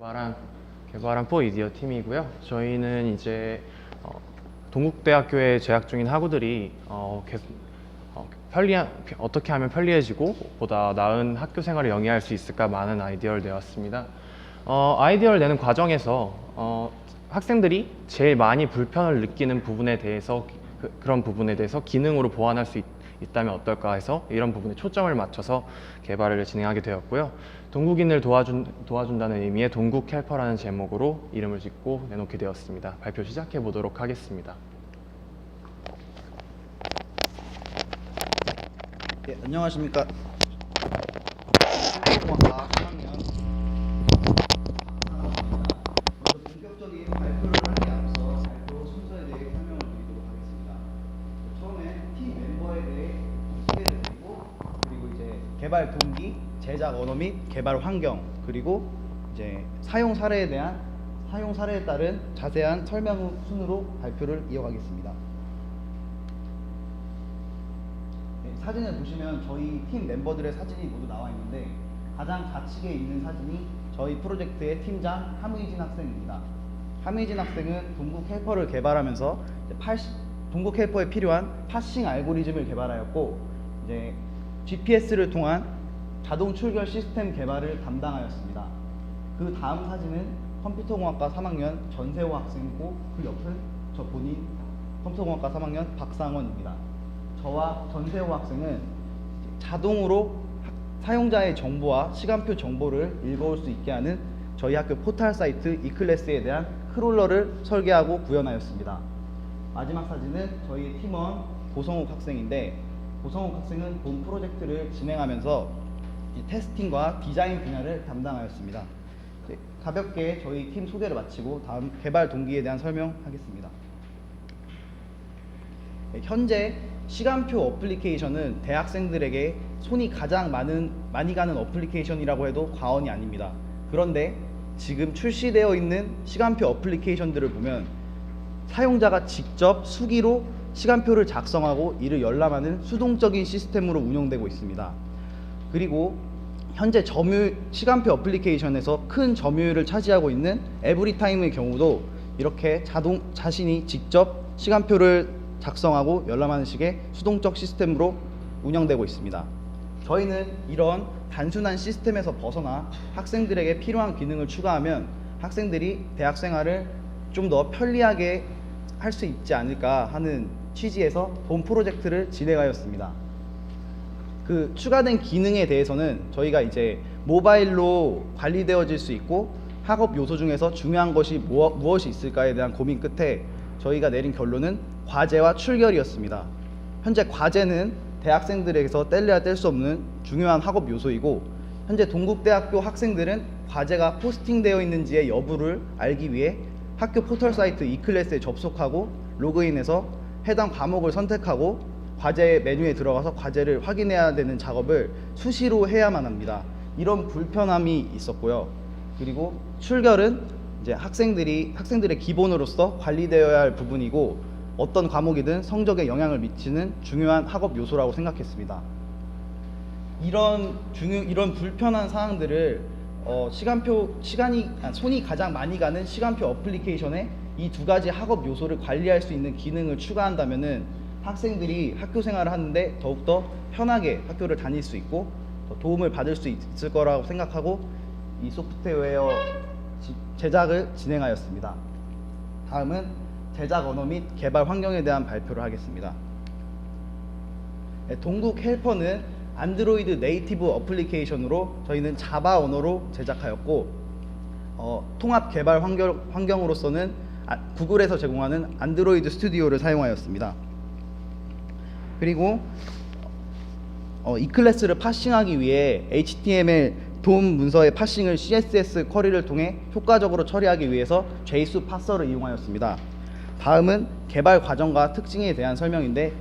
개발한 개발한 4이디어 팀이고요. 저희는 이제 동국대학교에 재학 중인 학우들이 어떻게 하면 편리해지고 보다 나은 학교 생활을 영위할 수 있을까 많은 아이디어를 내왔습니다. 아이디어를 내는 과정에서 학생들이 제일 많이 불편을 느끼는 부분에 대해서 그런 부분에 대해서 기능으로 보완할 수 있다면 어떨까 해서 이런 부분에 초점을 맞춰서 개발을 진행하게 되었고요. 동국인을 도와준다는 의미의 동국 헬퍼라는 제목으로 이름을 짓고 내놓게 되었습니다. 발표 시작해 보도록 하겠습니다. 예, 안녕하십니까. 통합과 3학년 먼저 본격적인 발표를 하기 앞서 발표 순서에 대해 설명을 드리도록 하겠습니다. 처음에 팀 멤버에 대해 소개를 드리고, 그리고 이제 개발 동기, 제작 언어 및 개발 환경, 그리고 이제 사용 사례에 따른 자세한 설명 순으로 발표를 이어가겠습니다. 사진을 보시면 저희 팀 멤버들의 사진이 모두 나와 있는데, 가장 좌측에 있는 사진이 저희 프로젝트의 팀장 함의진 학생입니다. 함의진 학생은 동국 헬퍼를 개발하면서 동국 헬퍼에 필요한 파싱 알고리즘을 개발하였고, 이제 GPS를 통한 자동 출결 시스템 개발을 담당하였습니다. 그 다음 사진은 컴퓨터공학과 3학년 전세호 학생이고, 그 옆은 저 본인 컴퓨터공학과 3학년 박상원입니다. 저와 전세호 학생은 자동으로 사용자의 정보와 시간표 정보를 읽어올 수 있게 하는 저희 학교 포털 사이트 이클래스에 대한 크롤러를 설계하고 구현하였습니다. 마지막 사진은 저희 팀원 고성욱 학생인데, 고성욱 학생은 본 프로젝트를 진행하면서 테스팅과 디자인 분야를 담당하였습니다. 가볍게 저희 팀 소개를 마치고 다음 개발 동기에 대한 설명하겠습니다. 현재 시간표 어플리케이션은 대학생들에게 손이 가장 많이 가는 어플리케이션이라고 해도 과언이 아닙니다. 그런데 지금 출시되어 있는 시간표 어플리케이션들을 보면 사용자가 직접 수기로 시간표를 작성하고 이를 열람하는 수동적인 시스템으로 운영되고 있습니다. 그리고 현재 시간표 어플리케이션에서 큰 점유율을 차지하고 있는 에브리타임의 경우도 이렇게 자신이 직접 시간표를 작성하고 열람하는 식의 수동적 시스템으로 운영되고 있습니다. 저희는 이런 단순한 시스템에서 벗어나 학생들에게 필요한 기능을 추가하면 학생들이 대학 생활을 좀 더 편리하게 할 수 있지 않을까 하는 취지에서 본 프로젝트를 진행하였습니다. 그 추가된 기능에 대해서는 저희가 이제 모바일로 관리되어질 수 있고, 학업 요소 중에서 중요한 것이 무엇이 있을까에 대한 고민 끝에 저희가 내린 결론은 과제와 출결이었습니다. 현재 과제는 대학생들에게서 뗄래야 뗄 수 없는 중요한 학업 요소이고, 현재 동국대학교 학생들은 과제가 포스팅되어 있는지의 여부를 알기 위해 학교 포털 사이트 이클래스에 접속하고 로그인해서 해당 과목을 선택하고 과제 메뉴에 들어가서 과제를 확인해야 되는 작업을 수시로 해야만 합니다. 이런 불편함이 있었고요. 그리고 출결은 이제 학생들의 기본으로서 관리되어야 할 부분이고, 어떤 과목이든 성적에 영향을 미치는 중요한 학업 요소라고 생각했습니다. 이런 불편한 사항들을 손이 가장 많이 가는 시간표 어플리케이션에 이 두 가지 학업 요소를 관리할 수 있는 기능을 추가한다면은 학생들이 학교 생활을 하는데 더욱더 편하게 학교를 다닐 수 있고 더 도움을 받을 수 있을 거라고 생각하고 이 소프트웨어 제작을 진행하였습니다. 다음은 제작 언어 및 개발 환경에 대한 발표를 하겠습니다. 동국 헬퍼는 안드로이드 네이티브 어플리케이션으로 저희는 자바 언어로 제작하였고, 통합 개발 환경으로서는 구글에서 제공하는 안드로이드 스튜디오를 사용하였습니다. 그리고 이클래스를 파싱하기 위해 HTML 도움 문서의 파싱을 CSS 쿼리를 통해 효과적으로 처리하기 위해서 JSON 파서를 이용하였습니다. 다음은 개발 과정과 특징에 대한 설명인데,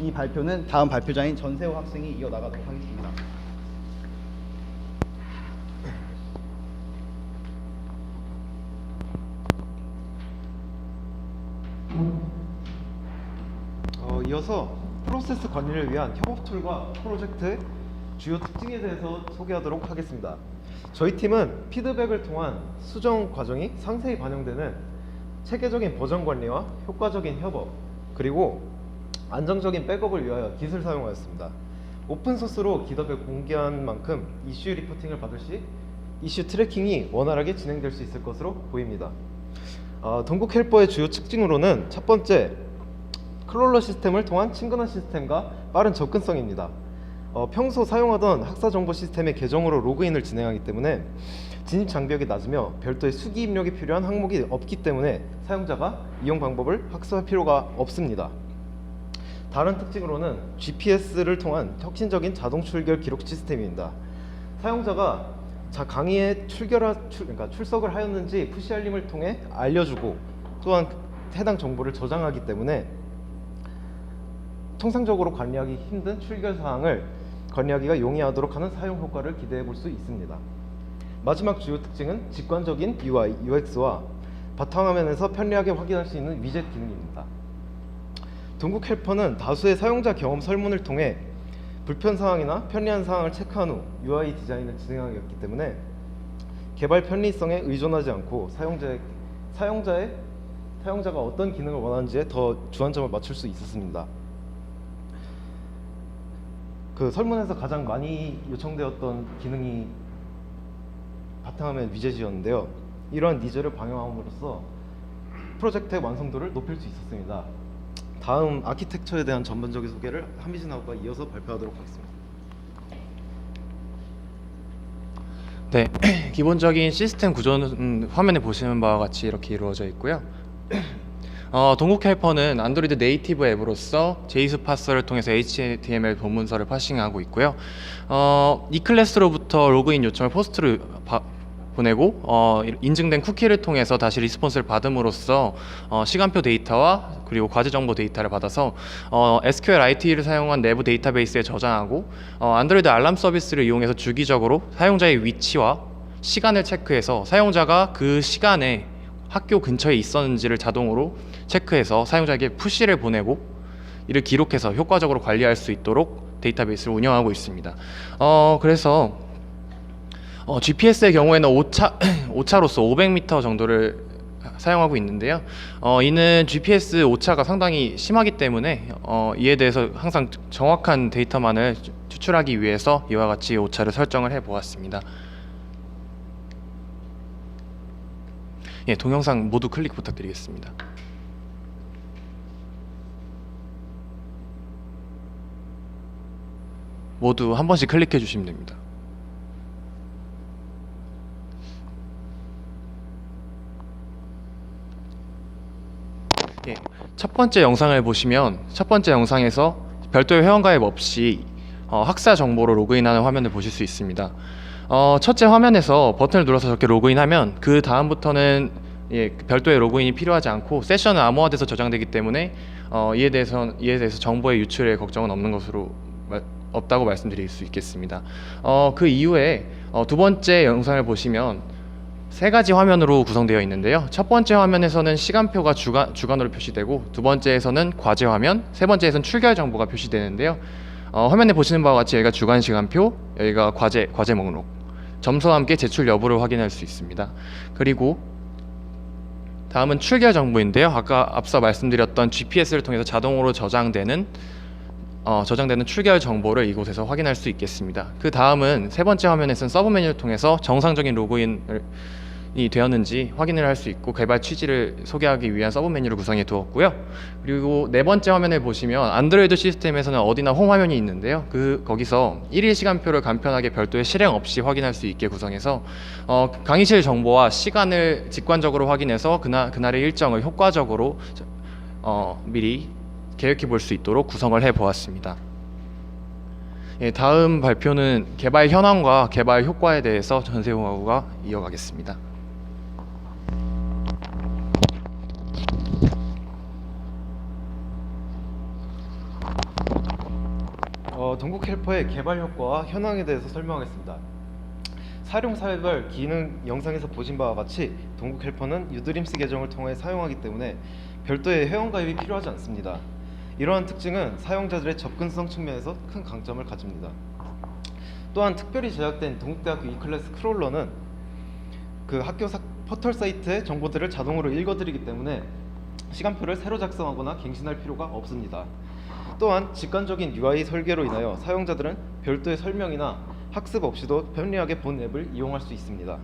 이 발표는 다음 발표자인 전세호 학생이 이어나가도록 하겠습니다. 이어서 프로세스 관리를 위한 협업 툴과 프로젝트의 주요 특징에 대해서 소개하도록 하겠습니다. 저희 팀은 피드백을 통한 수정 과정이 상세히 반영되는 체계적인 버전 관리와 효과적인 협업, 그리고 안정적인 백업을 위하여 깃을 사용하였습니다. 오픈소스로 깃업에 공개한 만큼 이슈 리포팅을 받을 시 이슈 트래킹이 원활하게 진행될 수 있을 것으로 보입니다. 동국 헬퍼의 주요 특징으로는 첫 번째, 클롤러 시스템을 통한 친근한 시스템과 빠른 접근성입니다. 평소 사용하던 학사 정보 시스템의 계정으로 로그인을 진행하기 때문에 진입 장벽이 낮으며 별도의 수기 입력이 필요한 항목이 없기 때문에 사용자가 이용 방법을 학습할 필요가 없습니다. 다른 특징으로는 GPS를 통한 혁신적인 자동 출결 기록 시스템입니다. 사용자가 강의에 출석을 하였는지 푸시 알림을 통해 알려주고, 또한 해당 정보를 저장하기 때문에 통상적으로 관리하기 힘든 출결 사항을 관리하기가 용이하도록 하는 사용 효과를 기대해 볼 수 있습니다. 마지막 주요 특징은 직관적인 UI, UX와 바탕화면에서 편리하게 확인할 수 있는 위젯 기능입니다. 동국 헬퍼는 다수의 사용자 경험 설문을 통해 불편 사항이나 편리한 사항을 체크한 후 UI 디자인을 진행하였기 때문에 개발 편리성에 의존하지 않고 사용자가 어떤 기능을 원하는지에 더 주안점을 맞출 수 있었습니다. 그 설문에서 가장 많이 요청되었던 기능이 바탕화면 위젯이었는데요. 이러한 니즈를 반영함으로써 프로젝트의 완성도를 높일 수 있었습니다. 다음 아키텍처에 대한 전반적인 소개를 한미진 학우가 이어서 발표하도록 하겠습니다. 네, 기본적인 시스템 구조는 화면에 보시는 바와 같이 이렇게 이루어져 있고요. 동국 헬퍼는 안드로이드 네이티브 앱으로서 제이스 파서를 통해서 HTML 본문서를 파싱하고 있고요. 이 클래스로부터 로그인 요청을 포스트로 보내고 인증된 쿠키를 통해서 다시 리스폰스를 받음으로써 시간표 데이터와 그리고 과제 정보 데이터를 받아서 SQLite를 사용한 내부 데이터베이스에 저장하고 안드로이드 알람 서비스를 이용해서 주기적으로 사용자의 위치와 시간을 체크해서 사용자가 그 시간에 학교 근처에 있었는지를 자동으로 체크해서 사용자에게 푸시를 보내고 이를 기록해서 효과적으로 관리할 수 있도록 데이터베이스를 운영하고 있습니다. 그래서 GPS의 경우에는 오차로서 500m 정도를 사용하고 있는데요. 이는 GPS 오차가 상당히 심하기 때문에 이에 대해서 항상 정확한 데이터만을 추출하기 위해서 이와 같이 오차를 설정을 해 보았습니다. 예, 동영상 모두 클릭 부탁드리겠습니다. 모두 한 번씩 클릭해 주시면 됩니다. 예, 첫 번째 영상을 보시면 첫 번째 영상에서 별도의 회원가입 없이 학사 정보로 로그인하는 화면을 보실 수 있습니다. 첫째 화면에서 버튼을 눌러서 저렇게 로그인하면 그 다음부터는 별도의 로그인이 필요하지 않고 세션은 암호화돼서 저장되기 때문에 이에 대해서 정보의 유출에 걱정은 없다고 말씀드릴 수 있겠습니다. 그 이후에 두 번째 영상을 보시면 세 가지 화면으로 구성되어 있는데요. 첫 번째 화면에서는 시간표가 주간으로 표시되고, 두 번째에서는 과제 화면, 세 번째에서는 출결 정보가 표시되는데요. 화면에 보시는 바와 같이 여기가 주간 시간표, 여기가 과제 목록, 점수와 함께 제출 여부를 확인할 수 있습니다. 그리고 다음은 출결 정보인데요. 아까 앞서 말씀드렸던 GPS를 통해서 자동으로 저장되는 출결 정보를 이곳에서 확인할 수 있겠습니다. 그 다음은 세 번째 화면에서는 서브 메뉴를 통해서 정상적인 로그인이 되었는지 확인을 할 수 있고 개발 취지를 소개하기 위한 서브 메뉴를 구성해 두었고요. 그리고 네 번째 화면을 보시면 안드로이드 시스템에서는 어디나 홈 화면이 있는데요. 거기서 일일 시간표를 간편하게 별도의 실행 없이 확인할 수 있게 구성해서 강의실 정보와 시간을 직관적으로 확인해서 그날의 일정을 효과적으로 미리 계획해 볼 수 있도록 구성을 해 보았습니다. 예, 다음 발표는 개발 현황과 개발 효과에 대해서 전세웅 학우가 이어가겠습니다. 동국 헬퍼의 개발 효과와 현황에 대해서 설명하겠습니다. 사용사별 기능 영상에서 보신 바와 같이 동국 헬퍼는 유드림스 계정을 통해 사용하기 때문에 별도의 회원가입이 필요하지 않습니다. 이러한 특징은 사용자들의 접근성 측면에서 큰 강점을 가집니다. 또한 특별히 제작된 동국대학교 E클래스 크롤러는 그 포털 사이트의 정보들을 자동으로 읽어드리기 때문에 시간표를 새로 작성하거나 갱신할 필요가 없습니다. 또한 직관적인 UI 설계로 인하여 사용자들은 별도의 설명이나 학습 없이도 편리하게 본 앱을 이용할 수 있습니다.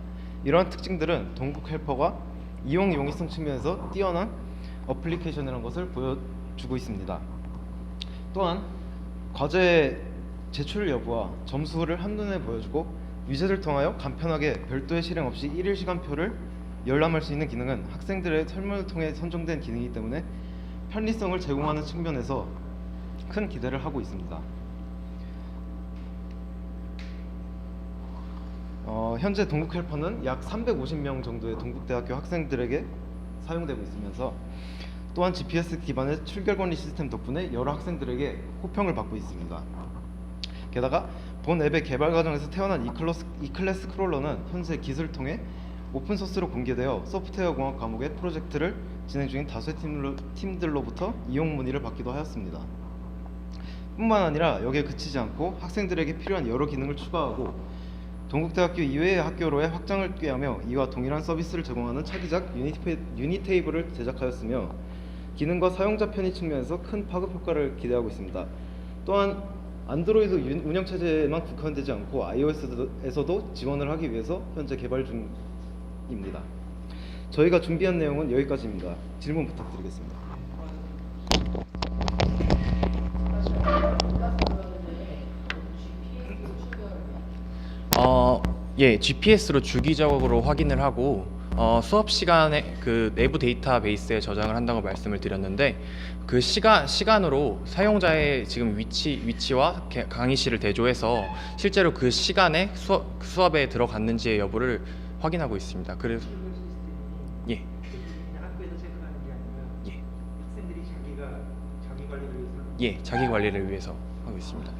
이러한 특징들은 동국 헬퍼가 이용 용이성 측면에서 뛰어난 어플리케이션이라는 것을 보여주고 있습니다. 또한 과제 제출 여부와 점수를 한눈에 보여주고 위젯을 통하여 간편하게 별도의 실행 없이 1일 시간표를 열람할 수 있는 기능은 학생들의 설문을 통해 선정된 기능이기 때문에 편리성을 제공하는 측면에서 큰 기대를 하고 있습니다. 현재 동국 헬퍼는 약 350명 정도의 동국대학교 학생들에게 사용되고 있으면서 또한 GPS 기반의 출결 권리 시스템 덕분에 여러 학생들에게 호평을 받고 있습니다. 게다가 본 앱의 개발 과정에서 태어난 E클래스 크롤러는 현재 기술을 통해 오픈소스로 공개되어 소프트웨어 공학 과목의 프로젝트를 진행 중인 다수의 팀들로부터 이용 문의를 받기도 하였습니다. 뿐만 아니라 여기에 그치지 않고 학생들에게 필요한 여러 기능을 추가하고 동국대학교 이외의 학교로의 확장을 꾀하며 이와 동일한 서비스를 제공하는 차기작 유니테이블을 제작하였으며 기능과 사용자 편의 측면에서 큰 파급 효과를 기대하고 있습니다. 또한 안드로이드 운영체제에만 국한되지 않고 iOS에서도 지원을 하기 위해서 현재 개발 중입니다. 저희가 준비한 내용은 여기까지입니다. 질문 부탁드리겠습니다. 예, GPS로 주기적으로 확인을 하고 수업 시간에 그 내부 데이터베이스에 저장을 한다고 말씀을 드렸는데 그 시간으로 사용자의 지금 위치와 강의실을 대조해서 실제로 그 시간에 수업에 들어갔는지의 여부를 확인하고 있습니다. 그래서 예. 학교에서 체크하는 게 아니라 예. 학생들이 자기 관리를 위해서 예, 자기 관리를 위해서 하고 있습니다.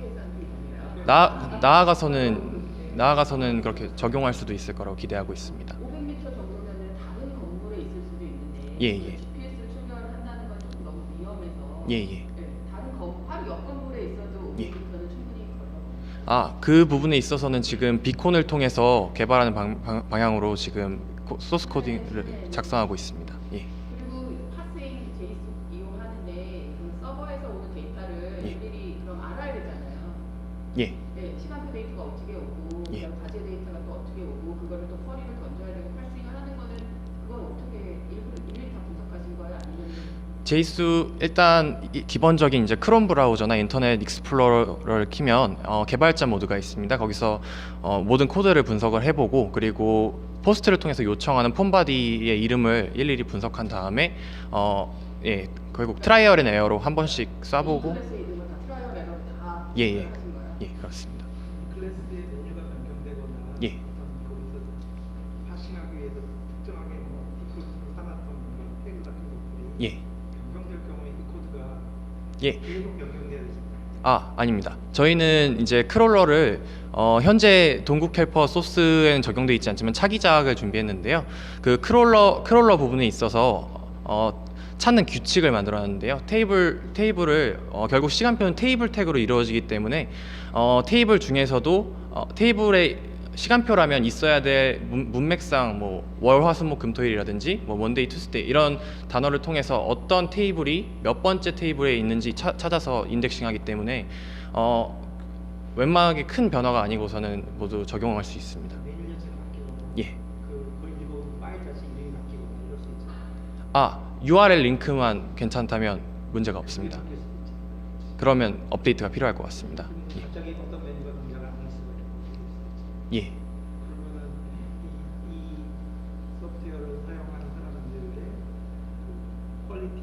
나아가서는 그렇게 적용할 수도 있을 거라고 기대하고 있습니다. 500m 정도면은 다른 건물에 있을 수도 있는데 예, 예. GPS를 출력을 한다는 건 좀 너무 위험해서 예, 예. 다른 바로 옆 건물에 있어도 예. 500m는 충분히 걸려. 그 부분에 있어서는 지금 비콘을 통해서 개발하는 방향으로 지금 소스 코딩을 작성하고 있습니다. 예. 그리고 파스인 제이스 이용하는데 그 서버에서 오는 데이터를 예. 일일이 그럼 알아야 되잖아요. 예. 네, 시간표 데이터가 어떻게 오고 예. 그다음 과제 데이터가 또 어떻게 오고 그거를 또 쿼리를 던져야 되고 파싱을 하는 거는 그건 어떻게 일일이 다 분석하신 거예요? 아니면 제이스 일단 기본적인 이제 크롬 브라우저나 인터넷 익스플로러를 키면 개발자 모드가 있습니다. 거기서 모든 코드를 분석을 해보고 그리고 포스트를 통해서 요청하는 폼바디의 이름을 일일이 분석한 다음에 예, 결국 트라이얼 앤 에어로 한 번씩 쏴보고 클래스의 이름을 다 트라이얼 에러를 다 예, 예. 분석하신 거예요? 예, 그렇습니다. 클래스의 메뉴가 변경되거나 예. 어떤 거기서 파싱하기 위해서 특정하게 디폴트로 쌓았던 뭔가 태그 같은 것들이 예. 변경될 경우에 이 코드가 예. 계속 변경돼야 되잖아요. 아닙니다. 저희는 이제 크롤러를 현재 동국 헬퍼 소스에는 적용되어 있지 않지만 차기작을 준비했는데요. 그 크롤러 부분에 있어서 찾는 규칙을 만들어놨는데요. 테이블을 결국 시간표는 테이블 태그로 이루어지기 때문에 테이블 중에서도 테이블의 시간표라면 있어야 될 문맥상 뭐 월, 화, 수, 목, 금, 토일이라든지 뭐 원데이, 투스데이 이런 단어를 통해서 어떤 테이블이 몇 번째 테이블에 있는지 찾아서 인덱싱하기 때문에 웬만하게 큰 변화가 아니고서는 모두 적용할 수 있습니다. 메뉴 자체가 바뀌거나 예. 그걸 읽어온 파일 자체 이름이 바뀌거나 이럴 수 있잖아요. URL 링크만 괜찮다면 문제가 없습니다. 그러면 업데이트가 필요할 것 같습니다. 예. 갑자기 어떤 메뉴가 등장을 안 할 수가 있어요. 예. 그러면은 이 소프트웨어를 사용하는 사람들의 그 퀄리티,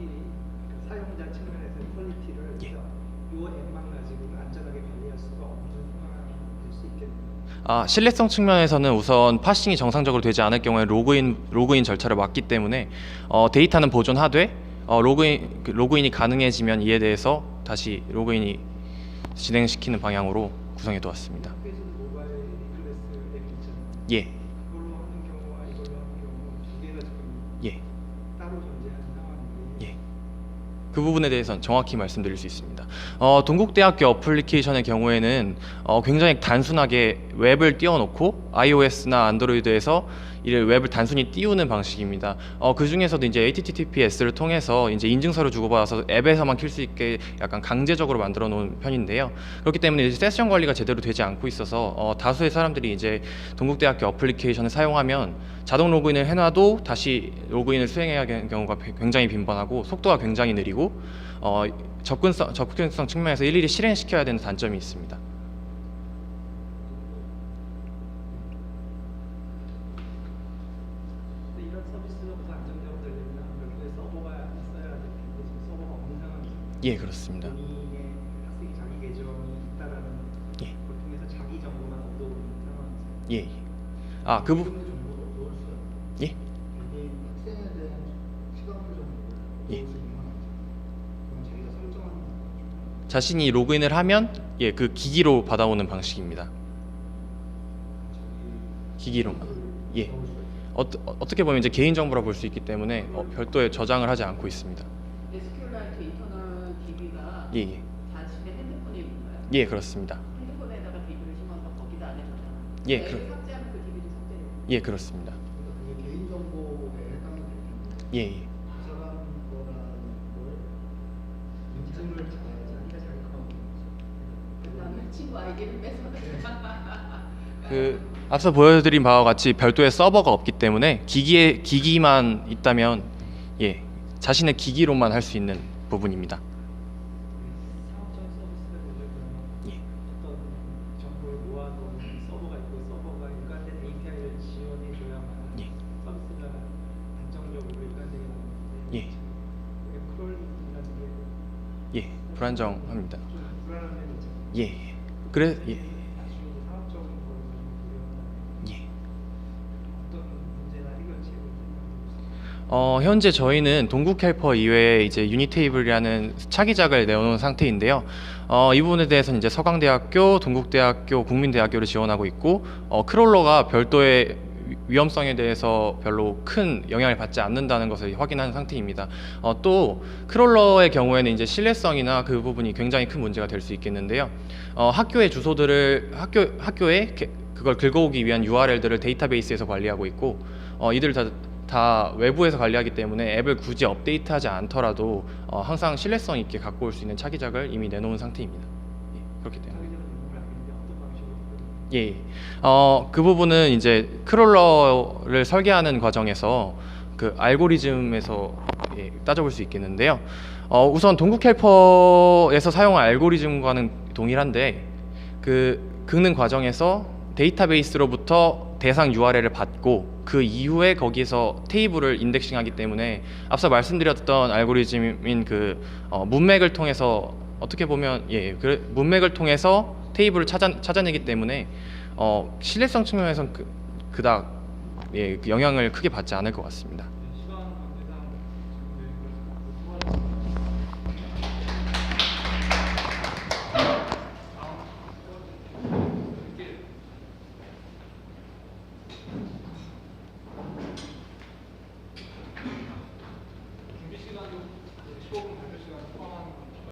그 사용자 측면에서의 퀄리티를 예. 이 앱만 가지고는 안전하게 관리할 수가 없는 상황이 될 수 있겠네요. 신뢰성 측면에서는 우선 파싱이 정상적으로 되지 않을 경우에 로그인 절차를 막기 때문에 데이터는 보존하되 로그인이 가능해지면 이에 대해서 다시 로그인이 진행시키는 방향으로 구성해 두었습니다. 학교에서도 모바일 리클래스 앱 있잖아요. 예. 그걸로 하는 경우와 이걸로 하는 경우 두 개가 지금 예. 따로 존재하는 상황인데 예. 그 부분에 대해서는 정확히 말씀드릴 수 있습니다. 동국대학교 어플리케이션의 경우에는 굉장히 단순하게 웹을 띄워놓고 iOS나 안드로이드에서 이 웹을 단순히 띄우는 방식입니다. 그 중에서도 이제 HTTPS를 통해서 이제 인증서를 주고받아서 앱에서만 킬 수 있게 약간 강제적으로 만들어 놓은 편인데요. 그렇기 때문에 이제 세션 관리가 제대로 되지 않고 있어서 다수의 사람들이 이제 동국대학교 어플리케이션을 사용하면 자동 로그인을 해놔도 다시 로그인을 수행해야 하는 경우가 굉장히 빈번하고 속도가 굉장히 느리고 접근성 측면에서 일일이 실행시켜야 되는 단점이 있습니다. 근데 이런 서비스가 더 안정적으로 되려면 별도의 서버가 있어야 될 텐데 지금 서버가 없는 상황이죠. 예, 그렇습니다. 본인의 학생이 자기 계정이 있다라는 예. 걸 통해서 자기 정보만 얻어오는 상황이죠. 예. 아, 그 부분. 정보도 얻어올 수 없는 예. 개개인 학생에 대한 시간표 정보를 예. 얻어올 수 있는 상황이죠. 그럼 자기가 설정하는 거죠. 자신이 로그인을 하면 그 기기로 받아오는 방식입니다. 기기로만. 예. 어떻게 보면 이제 개인 정보라 볼 수 있기 때문에 별도의 저장을 하지 않고 있습니다. SQLite 인터널 DB가 예, 예. 자신의 핸드폰에 있는 거예요? 예, 그렇습니다. 핸드폰에다가 DB를 심어서 거기다 안에다가 예, 앱을 삭제하면 그 DB도 삭제돼요. 예, 그렇습니다. 그러니까 그게 개인 정보에 해당이 되기 때문에 예, 예. 그 사람 거라는 걸 인증을 받아야지 자기가 자기 거. 나는 친구 아이디를 뺏어 앞서 보여드린 바와 같이 별도의 서버가 없기 때문에 기기만 있다면 자신의 기기로만 할 수 있는 부분입니다. 상업적인 서비스를 보려면 예. 어떤 정보를 모아놓은 서버가 있고 서버가 일관된 API를 지원해줘야만 예. 서비스가 안정적으로 일관되게 나오는데 예. 크롤링이라는 게 예, 불안정합니다. 좀 불안한 면이 있죠. 예, 그래, 예, 나중에 상업적인 거를 보려면 예. 어떤 문제나 해결책을 현재 저희는 동국 헬퍼 이외에 이제 유니테이블이라는 차기작을 내어놓은 상태인데요. 이 부분에 대해서는 이제 서강대학교, 동국대학교, 국민대학교를 지원하고 있고, 크롤러가 별도의 위험성에 대해서 별로 큰 영향을 받지 않는다는 것을 확인한 상태입니다. 또 크롤러의 경우에는 이제 신뢰성이나 그 부분이 굉장히 큰 문제가 될 수 있겠는데요. 학교의 주소들을 학교에 그걸 긁어오기 위한 URL들을 데이터베이스에서 관리하고 있고, 이들 다 외부에서 관리하기 때문에 앱을 굳이 업데이트하지 않더라도 항상 신뢰성 있게 갖고 올 수 있는 차기작을 이미 내놓은 상태입니다. 예, 그렇기 때문에. 예, 그 부분은 이제 크롤러를 설계하는 과정에서 그 알고리즘에서 따져볼 수 있겠는데요. 우선 동국 헬퍼에서 사용한 알고리즘과는 동일한데 그 긁는 과정에서 데이터베이스로부터 대상 URL을 받고 그 이후에 거기서 테이블을 인덱싱하기 때문에 앞서 말씀드렸던 알고리즘인 그 문맥을 통해서 어떻게 보면 문맥을 통해서 테이블을 찾아내기 때문에 신뢰성 측면에서는 그닥 그 영향을 크게 받지 않을 것 같습니다. 시간 관계상 지금